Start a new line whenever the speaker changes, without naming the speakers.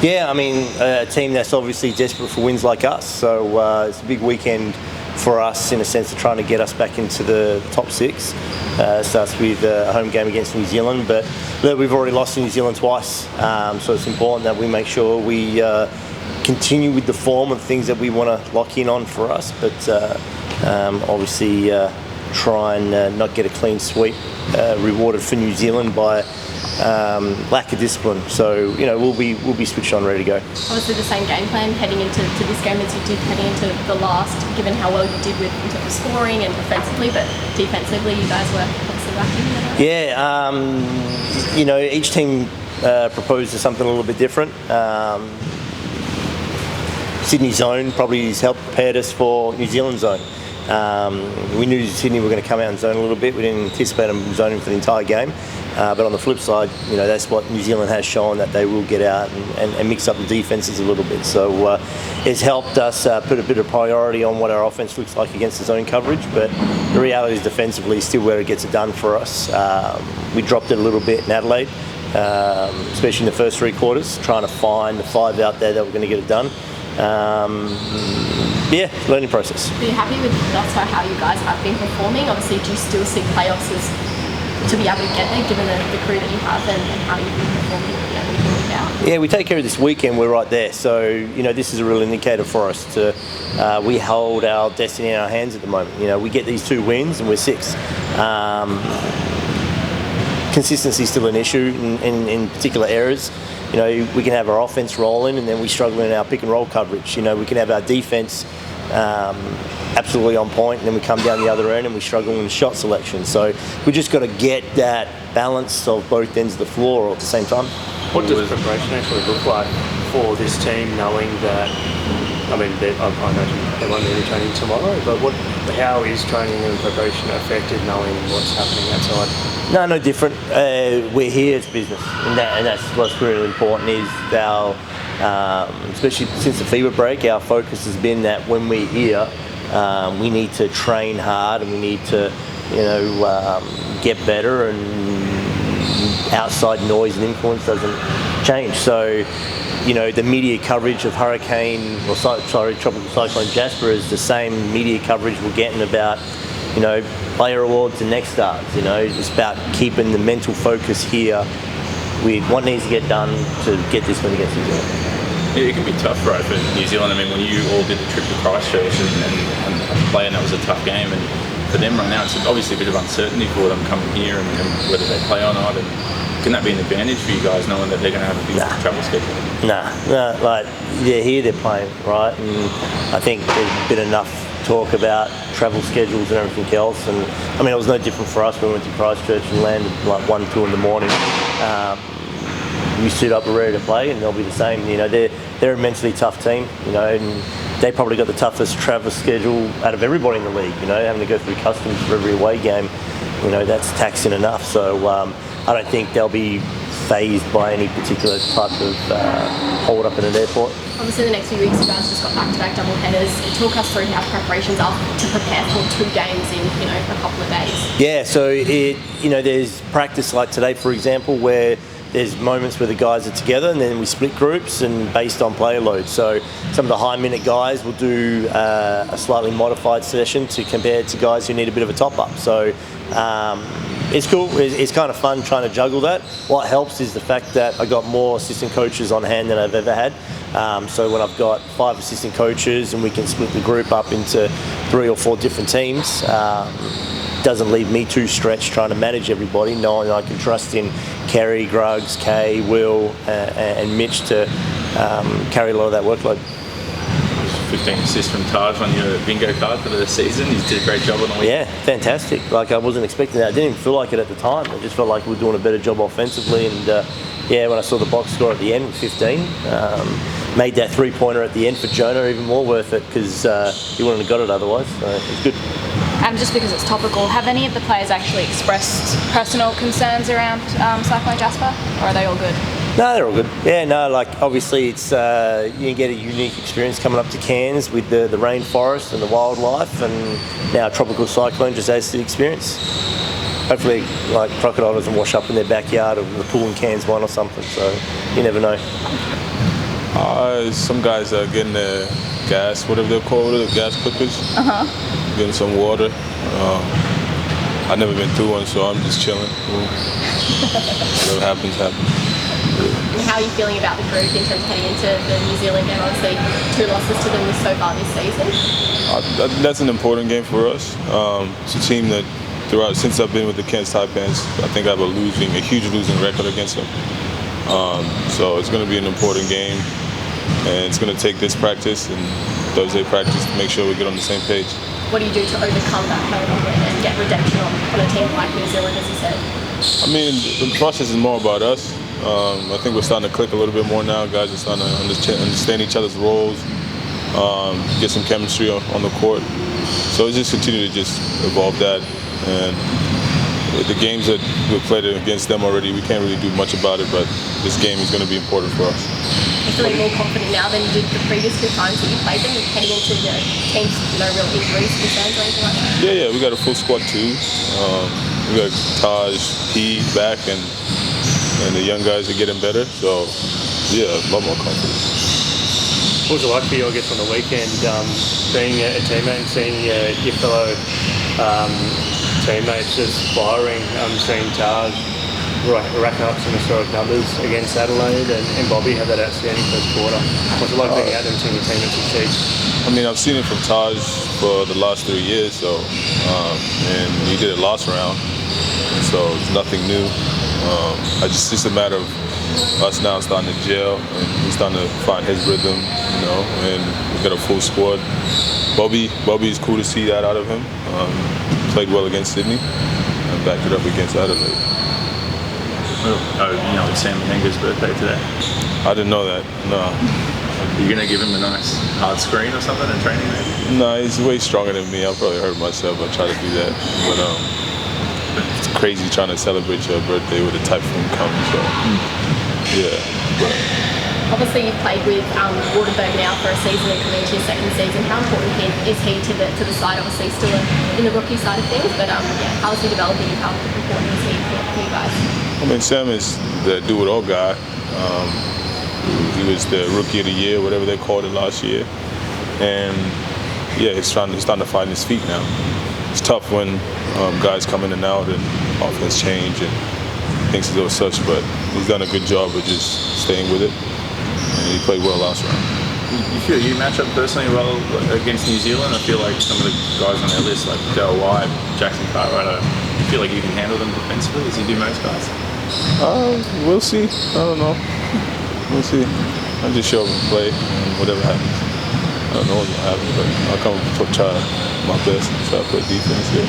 Yeah, I mean, a team that's obviously desperate for wins like us. So it's a big weekend for us in a sense of trying to get us back into the top six. Starts with a home game against New Zealand, but look, we've already lost to New Zealand twice. So it's important that we make sure we continue with the form of things that we want to lock in on for us. But obviously try and not get a clean sweep rewarded for New Zealand by lack of discipline. So we'll be switched on, ready to go.
Obviously the same game plan heading into this game as you did heading into the last, given how well you did in terms of scoring and offensively, but defensively you guys were obviously lacking.
Yeah, each team proposes something a little bit different. Sydney zone probably has helped prepared us for New Zealand zone. We knew Sydney were going to come out and zone a little bit. We didn't anticipate them zoning for the entire game. But on the flip side, that's what New Zealand has shown, that they will get out and mix up the defences a little bit. So it's helped us put a bit of priority on what our offence looks like against the zone coverage. But the reality is defensively still where it gets it done for us. We dropped it a little bit in Adelaide, especially in the first 3 quarters, trying to find the 5 out there that were going to get it done. Learning process.
Are you happy with that's how you guys have been performing? Obviously, do you still see playoffs as to be able to get there, given the crew that you have and how you've been performing week in, week out?
Yeah, we take care of this weekend, we're right there. So, this is a real indicator for us to, we hold our destiny in our hands at the moment. We get these 2 wins and we're 6. Consistency is still an issue in particular areas. We can have our offense rolling and then we struggle in our pick and roll coverage. We can have our defense absolutely on point and then we come down the other end and we struggle in shot selection. So we just got to get that balance of both ends of the floor all at the same time.
What does preparation actually look like for this team, knowing that, I imagine they won't be training tomorrow, but how is training and preparation affected knowing what's happening outside?
No different. We're here, it's business, and that's what's really important. Is our, especially since the fever break, our focus has been that when we're here, we need to train hard and we need to, get better, and outside noise and influence doesn't change. So, the media coverage of Tropical Cyclone Jasper is the same media coverage we're getting about, player awards and next stars. It's about keeping the mental focus here with what needs to get done to get this win against New Zealand.
Yeah, it can be tough, right, for New Zealand. When you all did the trip to Christchurch and playing, that was a tough game, and for them right now, it's obviously a bit of uncertainty for them coming here and whether they play or not. And can that be an advantage for you guys, knowing that they're going to have a big travel schedule?
Like they're here, they're playing, right? And I think there's been enough talk about travel schedules and everything else. And it was no different for us. We went to Christchurch and landed like 1, 2 in the morning. We suit up, we're ready to play, and they'll be the same. They're a mentally tough team, and they probably got the toughest travel schedule out of everybody in the league. Having to go through customs for every away game, that's taxing enough. So I don't think they'll be phased by any particular type of hold up in an airport.
Obviously, the next few weeks, you guys just got back-to-back double headers. Talk us through how preparations are to prepare for 2 games in a couple of days.
Yeah, so there's practice like today, for example, where there's moments where the guys are together and then we split groups and based on player load. So some of the high minute guys will do a slightly modified session to compare to guys who need a bit of a top up. So it's cool. It's kind of fun trying to juggle that. What helps is the fact that I got more assistant coaches on hand than I've ever had. So when I've got 5 assistant coaches and we can split the group up into 3 or 4 different teams, doesn't leave me too stretched trying to manage everybody, knowing I can trust in Kerry, Gruggs, Kay, Will and Mitch to carry a lot of that workload.
15 assists from Taj on your bingo card for the season. He did a great job on the week.
Yeah, fantastic. I wasn't expecting that. I didn't even feel like it at the time. I just felt like we were doing a better job offensively. And when I saw the box score at the end with 15, made that 3-pointer at the end for Jonah even more worth it, because he wouldn't have got it otherwise. So it was good.
And just because it's topical, have any of the players actually expressed personal concerns around Cyclone Jasper, or are they all good?
No, they're all good. Yeah, obviously it's you get a unique experience coming up to Cairns with the rainforest and the wildlife, and now a tropical cyclone just adds to the experience. Hopefully, crocodile doesn't wash up in their backyard or the pool in Cairns one or something. So you never know.
Some guys are getting their gas, whatever they're called, gas clippers. Getting some water. I've never been through one, so I'm just chilling. Whatever happens, happens.
And how are you feeling about the group in terms of heading into the New Zealand game? Obviously, 2 losses to them so far this season.
That's an important game for us. It's a team that since I've been with the Cairns Taipans, I think I have a huge losing record against them. So it's going to be an important game, and it's going to take this practice and Thursday practice to make sure we get on the same page.
What do you do to overcome that hurdle and get redemption on a team like New Zealand, as you said?
I mean, the process is more about us. I think we're starting to click a little bit more now. Guys are starting to understand each other's roles, get some chemistry on the court. So it's just continue to just evolve that. And the games that we've played against them already, we can't really do much about it, but this game is going to be important for us.
You're feeling more confident now than you did the previous 2 times that you played them, heading into teams with no real injuries, concerns, or anything like that?
Yeah, we got a full squad too. We got Taj, P back, and the young guys are getting better. So, yeah, a lot more confidence.
What was it like for you, I guess, on the weekend, being a teammate and seeing your fellow teammates just firing, seeing Taj racking up some historic numbers against Adelaide, and Bobby had that outstanding first quarter. What's it like being out there and seeing your teammates succeed?
I mean, I've seen it from Taj for the last 3 years, so and he did it last round, so it's nothing new. It's just a matter of us now starting to gel, and he's starting to find his rhythm, and we've got a full squad. Bobby's cool to see that out of him. Played well against Sydney and backed it up against Adelaide.
Well, it's Sam Menenga's birthday today.
I didn't know that, no.
You're going to give him a nice hard screen or something in training maybe?
No, he's way stronger than me. I'll probably hurt myself. I try to do that. But it's crazy trying to celebrate your birthday with a typhoon coming, so yeah.
Obviously, you've played with Waterberg now for a season and coming into your second season. How important is he to the side? Obviously, still in the rookie side of things, but how is he developing and how important is he for you guys?
I mean, Sam is the do-it-all guy. He was the rookie of the year, whatever they called it last year, and yeah, he's starting to find his feet now. It's tough when guys come in and out and offense change and things of those such, but he's done a good job of just staying with it. And he played well last round.
You feel you match up personally well against New Zealand? I feel like some of the guys on their list, like Dale White, Jackson Cartwright, I feel like you can handle them defensively as you do most guys.
We'll see. I don't know. We'll see. I'll just show up and play, and whatever happens. I don't know what's going to happen, but I'll come try my best and try to play defense here.